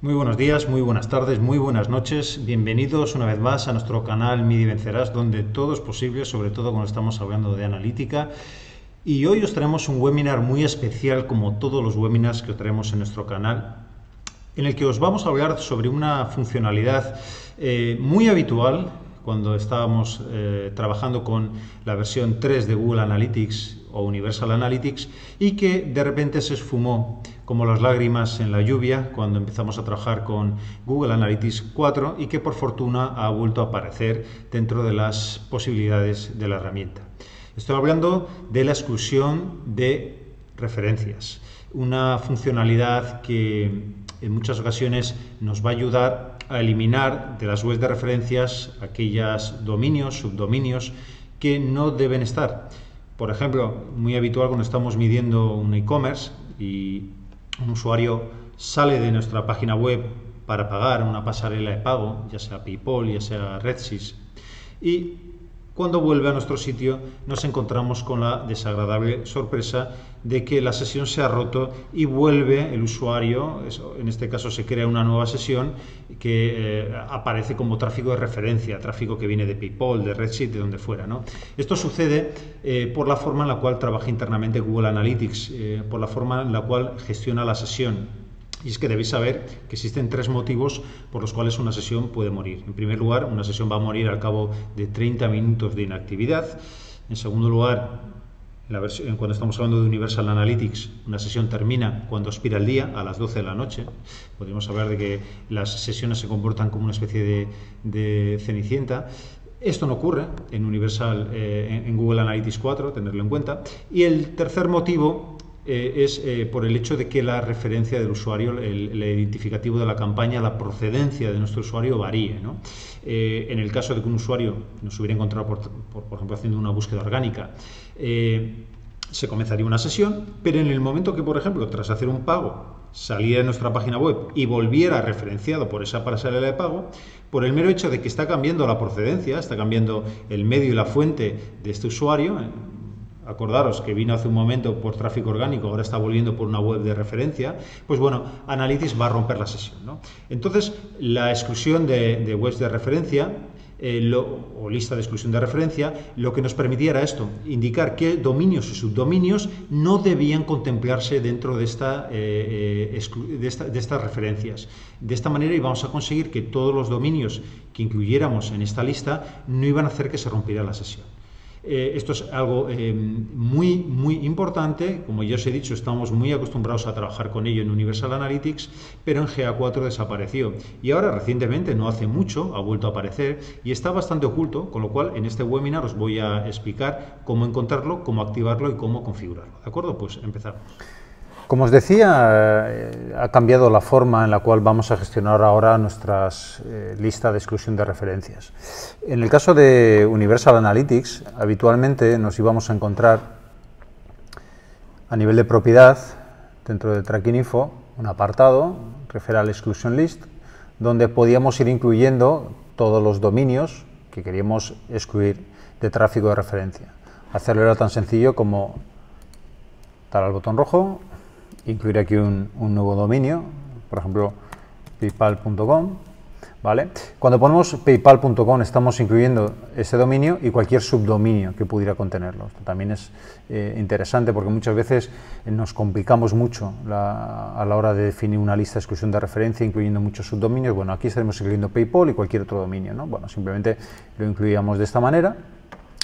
Muy buenos días, muy buenas tardes, muy buenas noches. Bienvenidos una vez más a nuestro canal MIDI Vencerás, donde todo es posible, sobre todo cuando estamos hablando de analítica. Y hoy os traemos un webinar muy especial, como todos los webinars que os traemos en nuestro canal, en el que os vamos a hablar sobre una funcionalidad muy habitual cuando estábamos trabajando con la versión 3 de Google Analytics o Universal Analytics y que de repente se esfumó como las lágrimas en la lluvia cuando empezamos a trabajar con Google Analytics 4 y que por fortuna ha vuelto a aparecer dentro de las posibilidades de la herramienta. Estoy hablando de la exclusión de referencias, una funcionalidad que en muchas ocasiones nos va a ayudar a eliminar de las webs de referencias aquellos dominios, subdominios que no deben estar. Por ejemplo, muy habitual cuando estamos midiendo un e-commerce y un usuario sale de nuestra página web para pagar una pasarela de pago, ya sea PayPal, ya sea Redsys, y cuando vuelve a nuestro sitio nos encontramos con la desagradable sorpresa de que la sesión se ha roto y vuelve el usuario, en este caso se crea una nueva sesión que aparece como tráfico de referencia, tráfico que viene de PayPal, de Redsys, de donde fuera, ¿no? Esto sucede por la forma en la cual trabaja internamente Google Analytics, por la forma en la cual gestiona la sesión. Y es que debéis saber que existen tres motivos por los cuales una sesión puede morir. En primer lugar, una sesión va a morir al cabo de 30 minutos de inactividad. En segundo lugar, cuando estamos hablando de Universal Analytics, una sesión termina cuando expira el día, a las 12 de la noche. Podríamos hablar de que las sesiones se comportan como una especie de cenicienta. Esto no ocurre en en Google Analytics 4, tenerlo en cuenta. Y el tercer motivo es por el hecho de que la referencia del usuario, el identificativo de la campaña, la procedencia de nuestro usuario varíe, ¿no? En el caso de que un usuario nos hubiera encontrado, por ejemplo, haciendo una búsqueda orgánica, se comenzaría una sesión, pero en el momento que, por ejemplo, tras hacer un pago, saliera de nuestra página web y volviera referenciado por esa pasarela de pago, por el mero hecho de que está cambiando la procedencia, está cambiando el medio y la fuente de este usuario. Acordaros que vino hace un momento por tráfico orgánico, ahora está volviendo por una web de referencia, pues bueno, Analytics va a romper la sesión, ¿no? Entonces, la exclusión de webs de referencia o lista de exclusión de referencia, lo que nos permitía era esto, indicar qué dominios y subdominios no debían contemplarse dentro de estas referencias. De esta manera íbamos a conseguir que todos los dominios que incluyéramos en esta lista no iban a hacer que se rompiera la sesión. Esto es algo muy importante. Como ya os he dicho, estamos muy acostumbrados a trabajar con ello en Universal Analytics, pero en GA4 desapareció y ahora recientemente, no hace mucho, ha vuelto a aparecer y está bastante oculto, con lo cual en este webinar os voy a explicar cómo encontrarlo, cómo activarlo y cómo configurarlo. ¿De acuerdo? Pues empezamos. Como os decía, ha cambiado la forma en la cual vamos a gestionar ahora nuestras listas de exclusión de referencias. En el caso de Universal Analytics, habitualmente nos íbamos a encontrar a nivel de propiedad, dentro de Tracking Info, un apartado, Referral Exclusion List, donde podíamos ir incluyendo todos los dominios que queríamos excluir de tráfico de referencia. Hacerlo era tan sencillo como dar al botón rojo, incluir aquí un nuevo dominio, por ejemplo, paypal.com, ¿vale? Cuando ponemos paypal.com estamos incluyendo ese dominio y cualquier subdominio que pudiera contenerlo. Esto también es interesante porque muchas veces nos complicamos mucho a la hora de definir una lista de exclusión de referencia incluyendo muchos subdominios. Bueno, aquí estaremos incluyendo PayPal y cualquier otro dominio, ¿no? Bueno, simplemente lo incluíamos de esta manera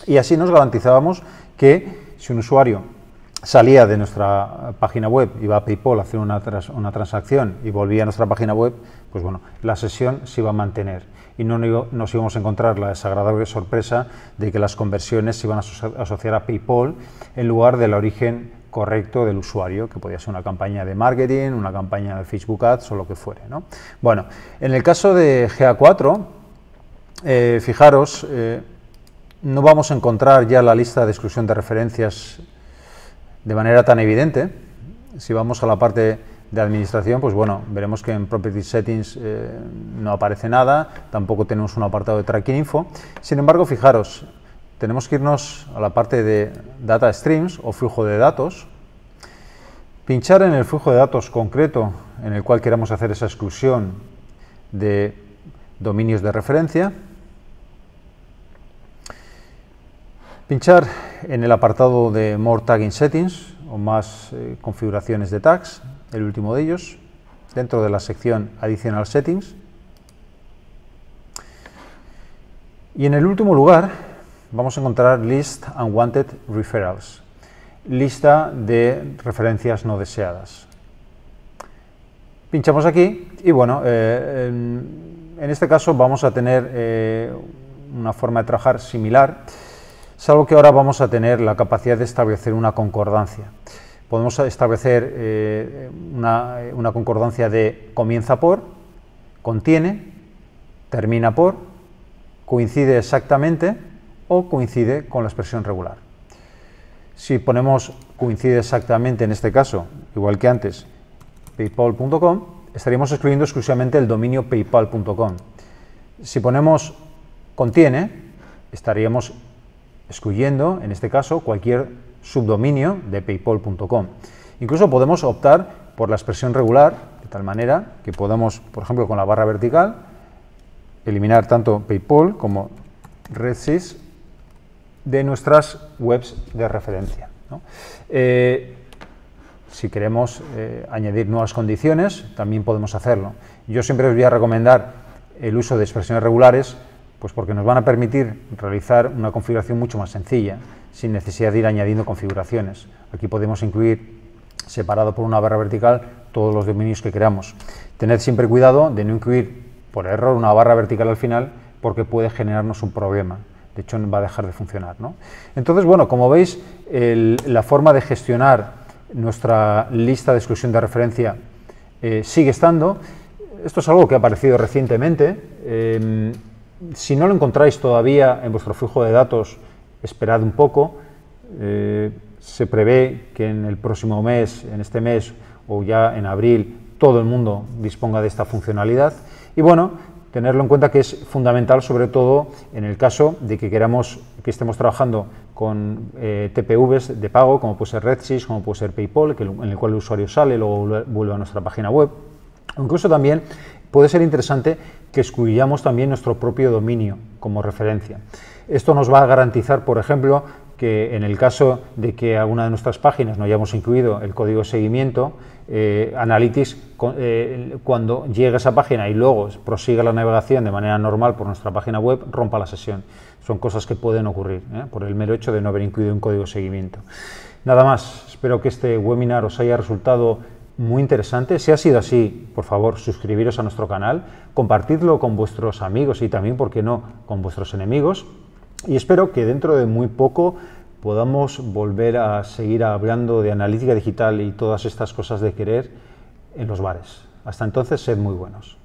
y así nos garantizábamos que si un usuario salía de nuestra página web, iba a PayPal a hacer una transacción y volvía a nuestra página web, pues bueno, la sesión se iba a mantener y no nos íbamos a encontrar la desagradable sorpresa de que las conversiones se iban a asociar a PayPal en lugar del origen correcto del usuario, que podía ser una campaña de marketing, una campaña de Facebook Ads o lo que fuere, ¿no? Bueno, en el caso de GA4, fijaros, no vamos a encontrar ya la lista de exclusión de referencias de manera tan evidente. Si vamos a la parte de administración, pues bueno, veremos que en Property Settings no aparece nada, tampoco tenemos un apartado de Tracking Info. Sin embargo, fijaros, tenemos que irnos a la parte de Data Streams o flujo de datos. pinchar en el flujo de datos concreto en el cual queramos hacer esa exclusión de dominios de referencia, pinchar en el apartado de More Tagging Settings o más configuraciones de tags, el último de ellos, dentro de la sección Additional Settings. Y en el último lugar vamos a encontrar List Unwanted Referrals, lista de referencias no deseadas. Pinchamos aquí y bueno, en este caso vamos a tener una forma de trabajar similar, salvo que ahora vamos a tener la capacidad de establecer una concordancia. Podemos establecer una concordancia de comienza por, contiene, termina por, coincide exactamente o coincide con la expresión regular. Si ponemos coincide exactamente en este caso, igual que antes, paypal.com, estaríamos excluyendo exclusivamente el dominio paypal.com. Si ponemos contiene, estaríamos excluyendo, en este caso, cualquier subdominio de paypal.com. Incluso podemos optar por la expresión regular, de tal manera que podamos, por ejemplo, con la barra vertical, eliminar tanto PayPal como RedSys de nuestras webs de referencia, ¿no? Si queremos añadir nuevas condiciones, también podemos hacerlo. Yo siempre os voy a recomendar el uso de expresiones regulares, pues porque nos van a permitir realizar una configuración mucho más sencilla, sin necesidad de ir añadiendo configuraciones. Aquí podemos incluir, separado por una barra vertical, todos los dominios que queramos. Tened siempre cuidado de no incluir por error una barra vertical al final, porque puede generarnos un problema. De hecho, va a dejar de funcionar, ¿no? Entonces, bueno, como veis, la forma de gestionar nuestra lista de exclusión de referencia sigue estando. Esto es algo que ha aparecido recientemente. Si no lo encontráis todavía en vuestro flujo de datos, esperad un poco. Se prevé que en el próximo mes, en este mes o ya en abril, todo el mundo disponga de esta funcionalidad. Y bueno, tenerlo en cuenta que es fundamental, sobre todo en el caso de que estemos trabajando con TPVs de pago, como puede ser RedSys, como puede ser PayPal, en el cual el usuario sale, luego vuelve a nuestra página web. Incluso también puede ser interesante que excluyamos también nuestro propio dominio como referencia. Esto nos va a garantizar, por ejemplo, que en el caso de que alguna de nuestras páginas no hayamos incluido el código de seguimiento, Analytics, cuando llegue a esa página y luego prosiga la navegación de manera normal por nuestra página web, rompa la sesión. Son cosas que pueden ocurrir por el mero hecho de no haber incluido un código de seguimiento. Nada más, espero que este webinar os haya resultado muy interesante. Si ha sido así, por favor, suscribiros a nuestro canal, compartidlo con vuestros amigos y también, ¿por qué no?, con vuestros enemigos. Y espero que dentro de muy poco podamos volver a seguir hablando de analítica digital y todas estas cosas de querer en los bares. Hasta entonces, sed muy buenos.